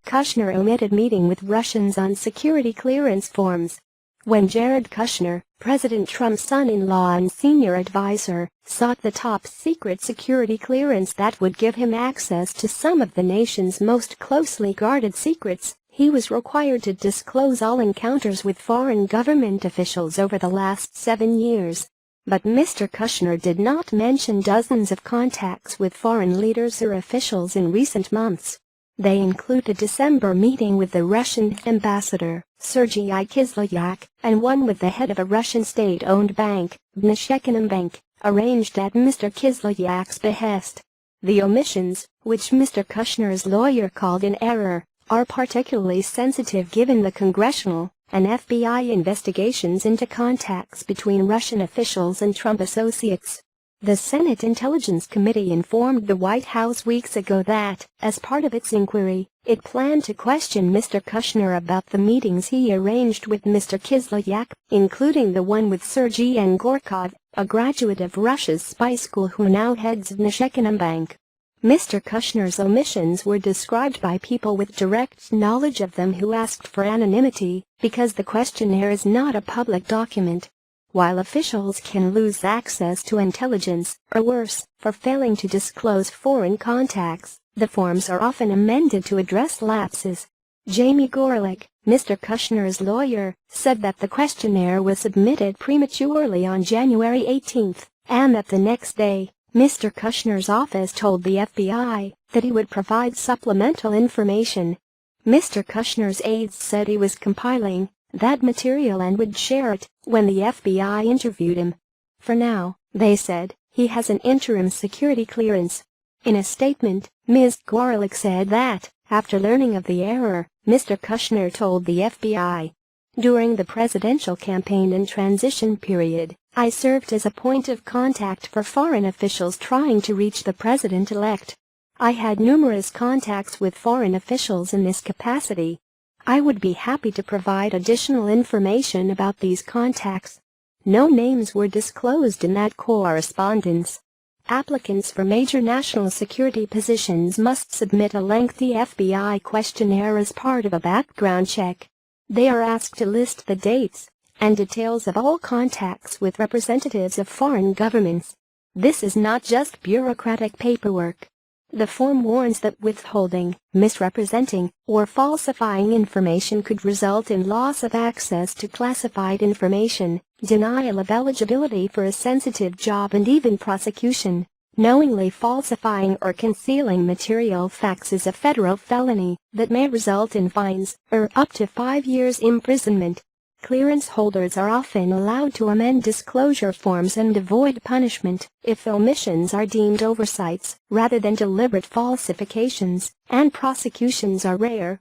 Kushner omitted meeting with Russians on security clearance forms. When Jared Kushner, President Trump's son-in-law and senior advisor, sought the top-secret security clearance that would give him access to some of the nation's most closely guarded secrets, he was required to disclose all encounters with foreign government officials over the last 7 years. But Mr. Kushner did not mention dozens of contacts with foreign leaders or officials in recent months. They include a December meeting with the Russian ambassador, Sergey I. Kislyak, and one with the head of a Russian state-owned bank, Vnesheconombank, arranged at Mr. Kislyak's behest. The omissions, which Mr. Kushner's lawyer called in error, are particularly sensitive given the congressional and F.B.I. investigations into contacts between Russian officials and Trump associates. The Senate Intelligence Committee informed the White House weeks ago that, as part of its inquiry, it planned to question Mr. Kushner about the meetings he arranged with Mr. Kislyak, including the one with Sergey N. Gorkov, a graduate of Russia's spy school who now heads Vnesheconombank. Mr. Kushner's omissions were described by people with direct knowledge of them who asked for anonymity because the questionnaire is not a public document. While officials can lose access to intelligence, or worse, for failing to disclose foreign contacts, the forms are often amended to address lapses. Jamie Gorlick, Mr. Kushner's lawyer, said that the questionnaire was submitted prematurely on January 18, and that the next day, Mr. Kushner's office told the F.B.I. that he would provide supplemental information. Mr. Kushner's aides said he was compiling that material and would share it when the F.B.I. interviewed him. For now, they said, he has an interim security clearance. In a statement, Ms. Gorlick said that, after learning of the error, Mr. Kushner told the F.B.I. During the presidential campaign and transition period, I served as a point of contact for foreign officials trying to reach the president-elect. I had numerous contacts with foreign officials in this capacity. I would be happy to provide additional information about these contacts. No names were disclosed in that correspondence. Applicants for major national security positions must submit a lengthy F.B.I. questionnaire as part of a background check. They are asked to list the dates and details of all contacts with representatives of foreign governments. This is not just bureaucratic paperwork. The form warns that withholding, misrepresenting, or falsifying information could result in loss of access to classified information, denial of eligibility for a sensitive job and even prosecution. Knowingly falsifying or concealing material facts is a federal felony that may result in fines or up to 5 years imprisonment. Clearance holders are often allowed to amend disclosure forms and avoid punishment if omissions are deemed oversights rather than deliberate falsifications, and prosecutions are rare.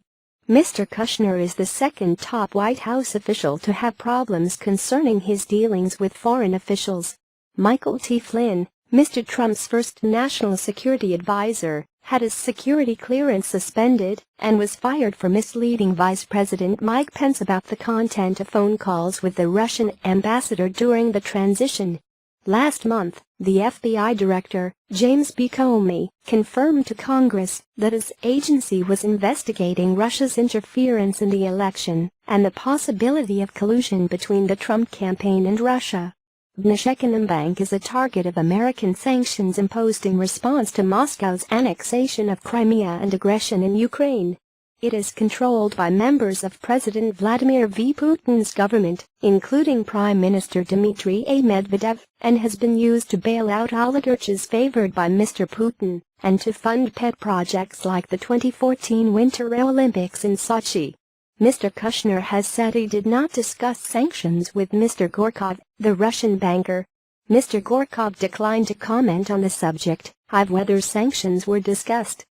Mr. Kushner is the second top White House official to have problems concerning his dealings with foreign officials. Michael T. Flynn, Mr. Trump's first national security advisor, had his security clearance suspended and was fired for misleading Vice President Mike Pence about the content of phone calls with the Russian ambassador during the transition. Last month, the F.B.I. director, James B. Comey, confirmed to Congress that his agency was investigating Russia's interference in the election and the possibility of collusion between the Trump campaign and Russia. Vnesheconombank is a target of American sanctions imposed in response to Moscow's annexation of Crimea and aggression in Ukraine. It is controlled by members of President Vladimir V. Putin's government, including Prime Minister Dmitry A. Medvedev, and has been used to bail out oligarchs favored by Mr. Putin and to fund pet projects like the 2014 Winter Olympics in Sochi. Mr. Kushner has said he did not discuss sanctions with Mr. Gorkov, the Russian banker. Mr. Gorkov declined to comment on the subject of whether sanctions were discussed.